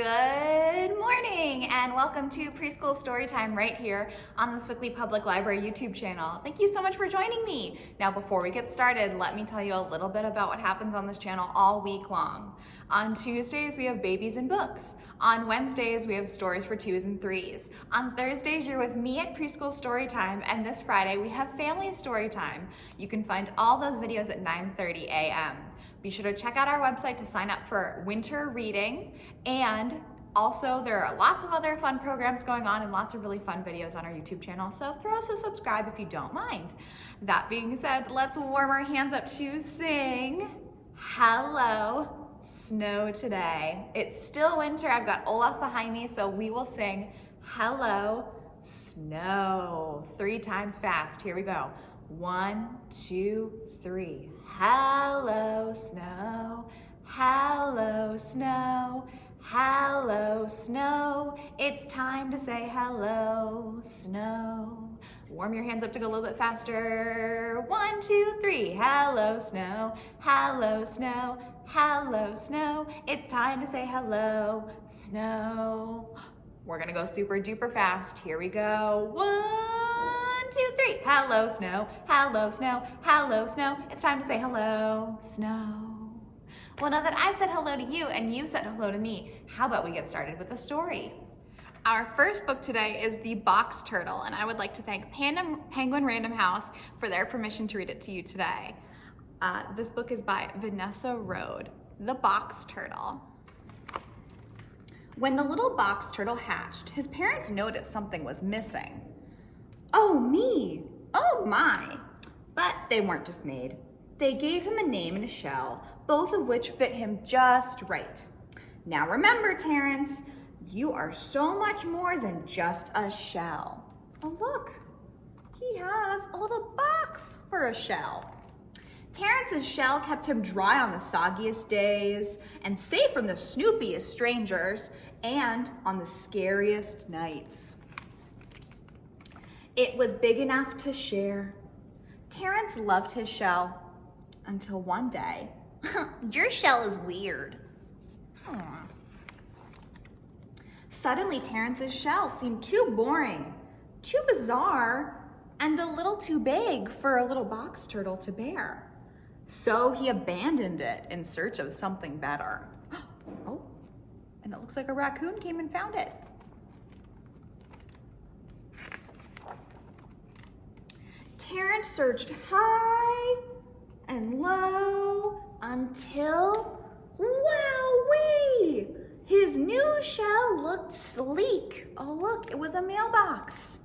Good morning and welcome to Preschool Storytime right here on the Sewickley Public Library YouTube channel. Thank you so much for joining me. Now before we get started, let me tell you a little bit about what happens on this channel all week long. On Tuesdays, we have Babies and Books. On Wednesdays, we have Stories for 2s and 3s. On Thursdays, you're with me at Preschool Storytime, and this Friday, we have Family Storytime. You can find all those videos at 9:30 a.m. Be sure to check out our website to sign up for winter reading, and also there are lots of other fun programs going on and lots of really fun videos on our YouTube channel, so throw us a subscribe if you don't mind. That being said, let's warm our hands up to sing Hello Snow today. It's still winter. I've got Olaf behind me, so we will sing Hello Snow 3 times fast. Here we go. 1, 2, 3. Hello snow, hello snow, hello snow. It's time to say hello snow. Warm your hands up to go a little bit faster. 1, 2, 3. Hello snow, hello snow, hello snow. It's time to say hello snow. We're gonna go super duper fast. Here we go. 1, 2, 3. Hello snow, hello snow, hello snow. It's time to say hello snow. Well, now that I've said hello to you and you've said hello to me, how about we get started with the story? Our first book today is The Box Turtle, and I would like to thank Penguin Random House for their permission to read it to you today. This book is by Vanessa Rode. The Box Turtle. When the little box turtle hatched, his parents noticed something was missing. Oh me! Oh my! But they weren't dismayed. They gave him a name and a shell, both of which fit him just right. Now remember, Terrence, you are so much more than just a shell. Oh look, he has a little box for a shell. Terrence's shell kept him dry on the soggiest days and safe from the snoopiest strangers and on the scariest nights. It was big enough to share. Terrence loved his shell until one day, your shell is weird. Aww. Suddenly, Terrence's shell seemed too boring, too bizarre, and a little too big for a little box turtle to bear. So he abandoned it in search of something better. Oh, and it looks like a raccoon came and found it. Terrence searched high and low until, wowee! His new shell looked sleek. Oh look, it was a mailbox.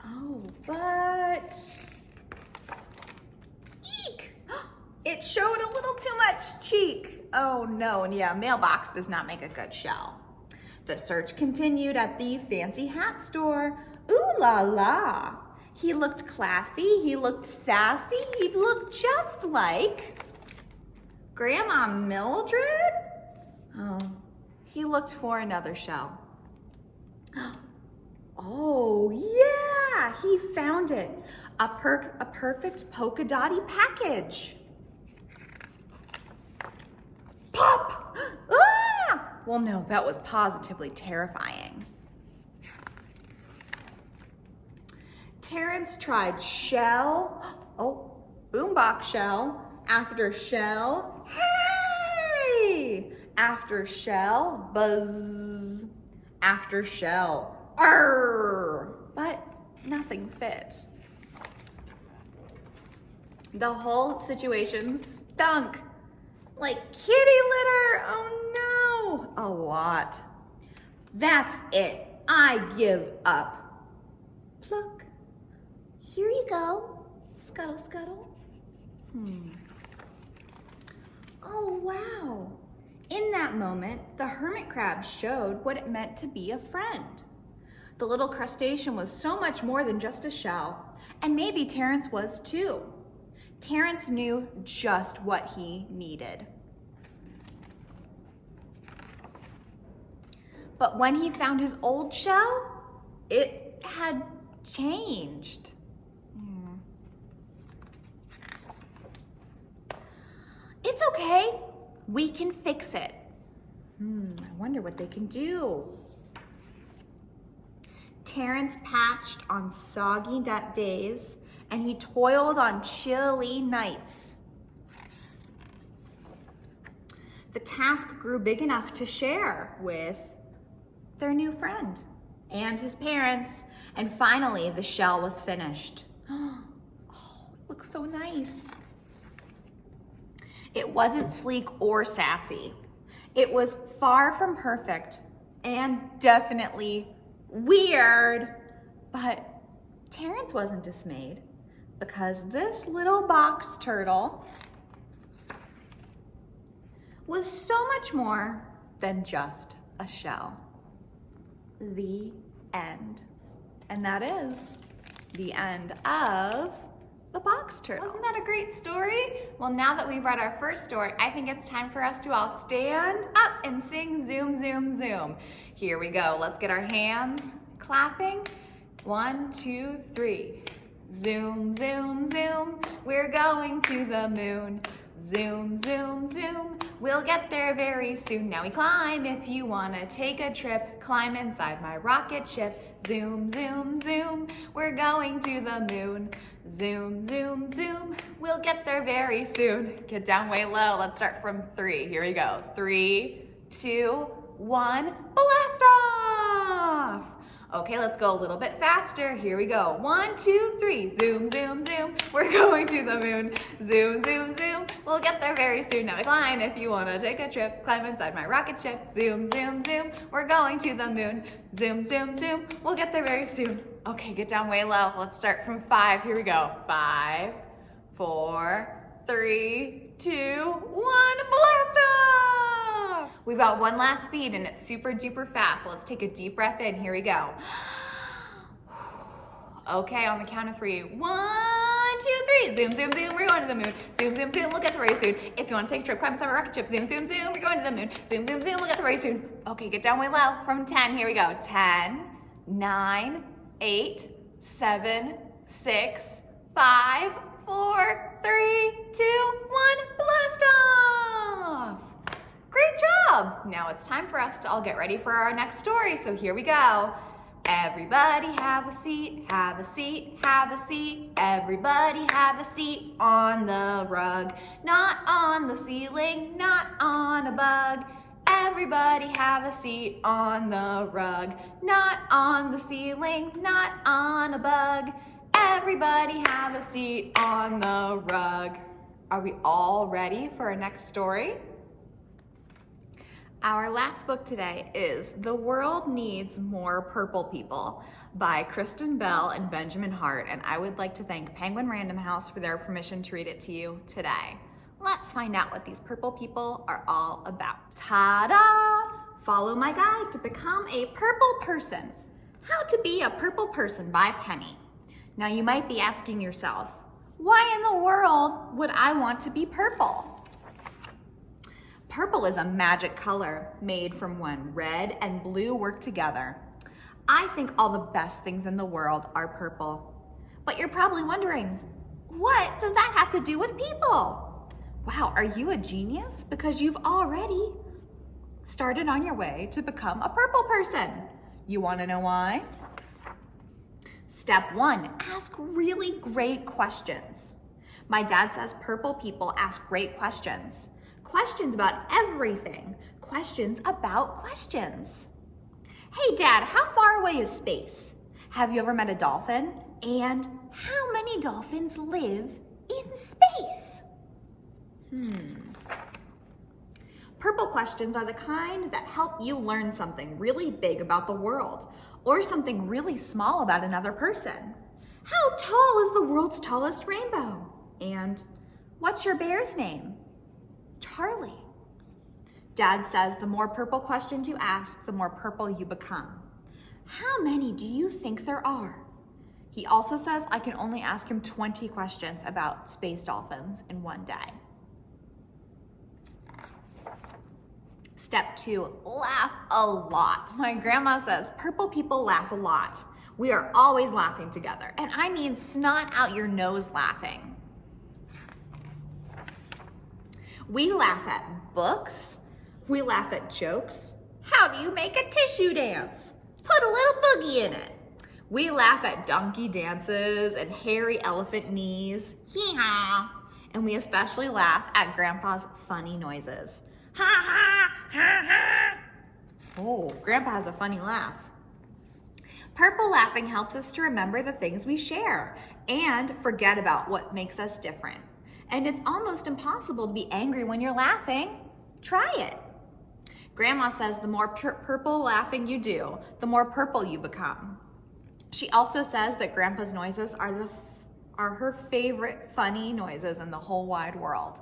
Oh, but, eek! It showed a little too much cheek. Oh no, and yeah, mailbox does not make a good shell. The search continued at the fancy hat store. Ooh la la. He looked classy, he looked sassy, he looked just like Grandma Mildred. Oh, he looked for another shell. Oh yeah, he found it. A perfect polka dotty package. Pop! Ah! Well, no, that was positively terrifying. Terrence tried shell, boombox shell, after shell, hey! After shell, buzz, after shell, arr! But nothing fit. The whole situation stunk. Like kitty litter, oh no, a lot. That's it, I give up. Pluck. Here you go, scuttle, scuttle. Oh, wow. In that moment, the hermit crab showed what it meant to be a friend. The little crustacean was so much more than just a shell, and maybe Terrence was too. Terrence knew just what he needed. But when he found his old shell, it had changed. It's okay, we can fix it. I wonder what they can do. Terrence patched on soggy days, and he toiled on chilly nights. The task grew big enough to share with their new friend and his parents, and finally the shell was finished. Oh, it looks so nice. It wasn't sleek or sassy. It was far from perfect and definitely weird, but Terrence wasn't dismayed because this little box turtle was so much more than just a shell. The end. And that is the end of the box turtle. Wasn't that a great story? Well, now that we've read our first story, I think it's time for us to all stand up and sing Zoom, Zoom, Zoom. Here we go. Let's get our hands clapping. 1, 2, 3. Zoom, zoom, zoom. We're going to the moon. Zoom, zoom, zoom. We'll get there very soon. Now we climb if you wanna take a trip. Climb inside my rocket ship. Zoom, zoom, zoom. We're going to the moon. Zoom, zoom, zoom. We'll get there very soon. Get down way low. Let's start from 3. Here we go. 3, 2, 1. Blast off! Okay, let's go a little bit faster. Here we go. 1, 2, 3. Zoom, zoom, zoom. We're going to the moon. Zoom, zoom, zoom. We'll get there very soon. Now we climb if you want to take a trip. Climb inside my rocket ship. Zoom, zoom, zoom. We're going to the moon. Zoom, zoom, zoom. We'll get there very soon. Okay, get down way low. Let's start from 5. Here we go. 5, 4, 3, 2, 1. Blast off! We've got one last speed and it's super duper fast. Let's take a deep breath in. Here we go. Okay, on the count of 3. 1, 2, 3. Zoom, zoom, zoom. We're going to the moon. Zoom, zoom, zoom. We'll get there very soon. If you want to take a trip, climb inside my rocket ship. Zoom, zoom, zoom. We're going to the moon. Zoom, zoom, zoom. We'll get there very soon. Okay, get down way low. From 10. Here we go. 10, 9, 8, 7, 6, 5, 4, 3, 2, 1. Blast off! Great job! Now it's time for us to all get ready for our next story. So here we go. Everybody have a seat, have a seat, have a seat. Everybody have a seat on the rug. Not on the ceiling, not on a bug. Everybody have a seat on the rug. Not on the ceiling, not on a bug. Everybody have a seat on the rug. Are we all ready for our next story? Our last book today is The World Needs More Purple People by Kristen Bell and Benjamin Hart, and I would like to thank Penguin Random House for their permission to read it to you today. Let's find out what these purple people are all about. Ta-da! Follow my guide to become a purple person. How to Be a Purple Person by Penny. Now you might be asking yourself, why in the world would I want to be purple? Purple is a magic color made from when red and blue work together. I think all the best things in the world are purple. But you're probably wondering, what does that have to do with people? Wow, are you a genius? Because you've already started on your way to become a purple person. You want to know why? Step 1, ask really great questions. My dad says purple people ask great questions. Questions about everything. Questions about questions. Hey Dad, how far away is space? Have you ever met a dolphin? And how many dolphins live in space? Purple questions are the kind that help you learn something really big about the world or something really small about another person. How tall is the world's tallest rainbow? And what's your bear's name? Charlie. Dad says the more purple questions you ask, the more purple you become. How many do you think there are? He also says I can only ask him 20 questions about space dolphins in one day. Step 2, laugh a lot. My grandma says purple people laugh a lot. We are always laughing together, and I mean snot out your nose laughing. We laugh at books, We laugh at jokes. How do you make a tissue dance? Put a little boogie in it. We laugh at donkey dances and hairy elephant knees. Hee-haw. And we especially laugh at Grandpa's funny noises. Ha ha, ha ha. Oh, Grandpa has a funny laugh. Purple laughing helps us to remember the things we share and forget about what makes us different. And it's almost impossible to be angry when you're laughing. Try it. Grandma says the more purple laughing you do, the more purple you become. She also says that Grandpa's noises are her favorite funny noises in the whole wide world.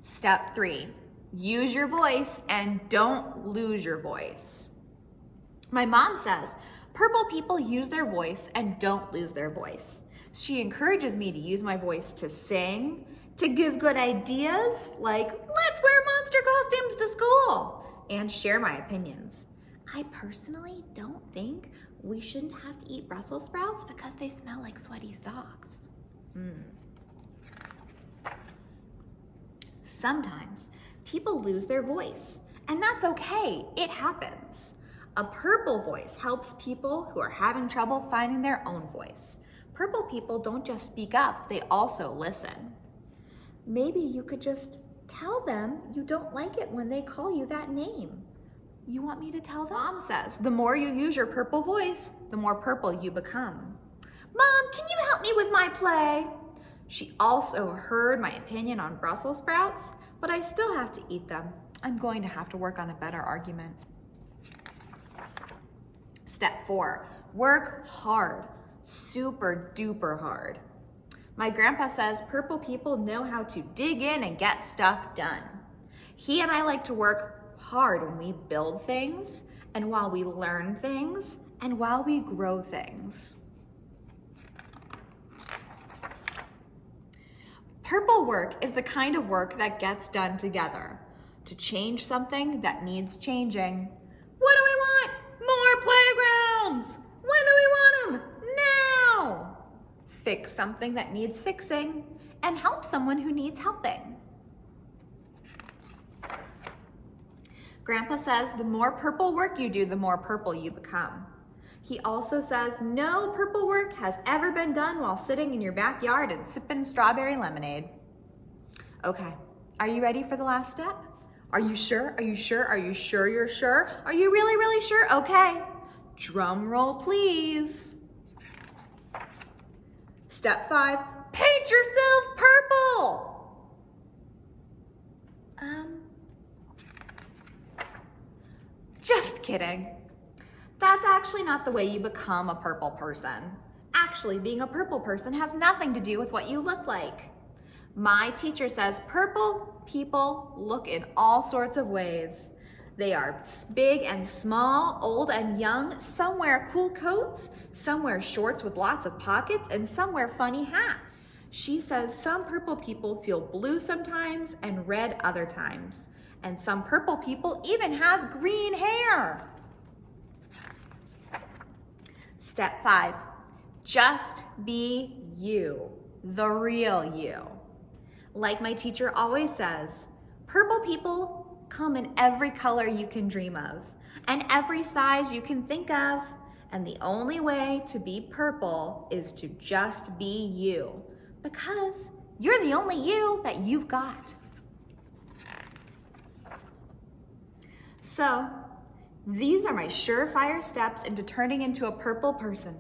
Step 3, use your voice and don't lose your voice. My mom says purple people use their voice and don't lose their voice. She encourages me to use my voice to sing, to give good ideas, like let's wear monster costumes to school, and share my opinions. I personally don't think we shouldn't have to eat Brussels sprouts because they smell like sweaty socks. Sometimes people lose their voice, and that's okay, it happens. A purple voice helps people who are having trouble finding their own voice. Purple people don't just speak up, they also listen. Maybe you could just tell them you don't like it when they call you that name. You want me to tell them? Mom says the more you use your purple voice, the more purple you become. Mom, can you help me with my play? She also heard my opinion on Brussels sprouts, but I still have to eat them. I'm going to have to work on a better argument. Step 4, work hard, super duper hard. My grandpa says purple people know how to dig in and get stuff done. He and I like to work hard when we build things, and while we learn things, and while we grow things. Purple work is the kind of work that gets done together to change something that needs changing. What do we want? More playgrounds! When do we want them? Now! Fix something that needs fixing and help someone who needs helping. Grandpa says the more purple work you do, the more purple you become. He also says no purple work has ever been done while sitting in your backyard and sipping strawberry lemonade. Okay, are you ready for the last step? Are you sure? Are you sure? Are you sure you're sure? Are you really, really sure? Okay, drum roll please. Step 5, paint yourself purple. Just kidding. That's actually not the way you become a purple person. Actually, being a purple person has nothing to do with what you look like. My teacher says purple people look in all sorts of ways. They are big and small, old and young. Some wear cool coats, some wear shorts with lots of pockets, and some wear funny hats. She says some purple people feel blue sometimes and red other times. And some purple people even have green hair. Step 5, just be you, the real you. Like my teacher always says, purple people come in every color you can dream of and every size you can think of. And the only way to be purple is to just be you, because you're the only you that you've got. So, these are my surefire steps into turning into a purple person.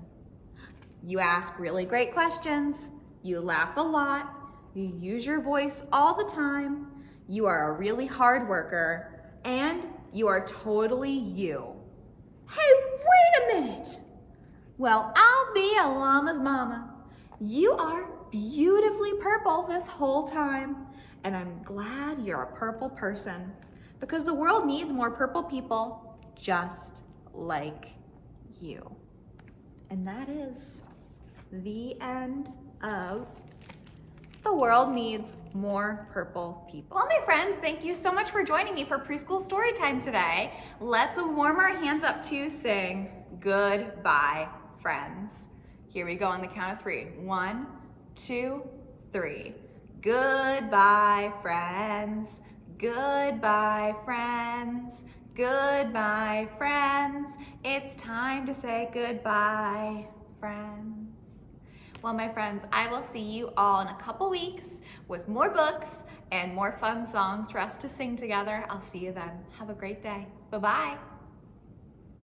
You ask really great questions, you laugh a lot, you use your voice all the time, you are a really hard worker, and you are totally you. Hey, wait a minute! Well, I'll be a llama's mama. You are beautifully purple this whole time, and I'm glad you're a purple person, because the world needs more purple people just like you. And that is the end of The World Needs More Purple People. Well, my friends, thank you so much for joining me for Preschool Storytime today. Let's warm our hands up to sing Goodbye, Friends. Here we go on the count of 3. 1, 2, 3. Goodbye, friends. Goodbye, friends. Goodbye, friends. It's time to say goodbye, friends. Well, my friends, I will see you all in a couple weeks with more books and more fun songs for us to sing together. I'll see you then. Have a great day. Bye-bye.